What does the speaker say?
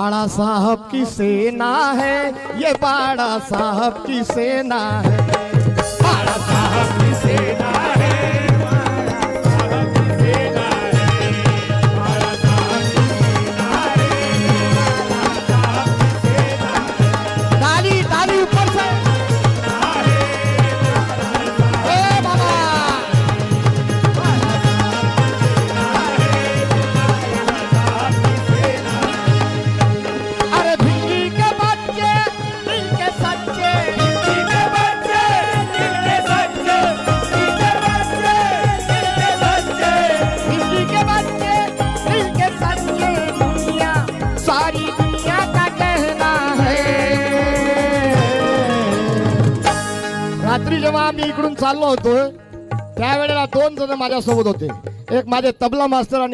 बाड़ा साहब की सेना है, ये बाड़ा साहब की सेना है, बाळा साहब की सेना है, बाळा साहब की सेना है, बाळा साहब की सेना है, बाळा साहब की सेना है। ताली ताली ऊपर से ए बाबा अरे भिंगी के बच्चे दिल के सच्चे, दिल के बच्चे, दिल के सच्चे, दिल के बच्चे, दिल के सच्चे, भिंगी के बच्चे दिल के सच्चे, दुनिया सारी दुनिया का कहना है। रात्री जेव्हा आम्ही इकडून चाललो होतो त्यावेळेला दोन जण माझ्यासोबत होते, एक माझे तबला मास्तर आणि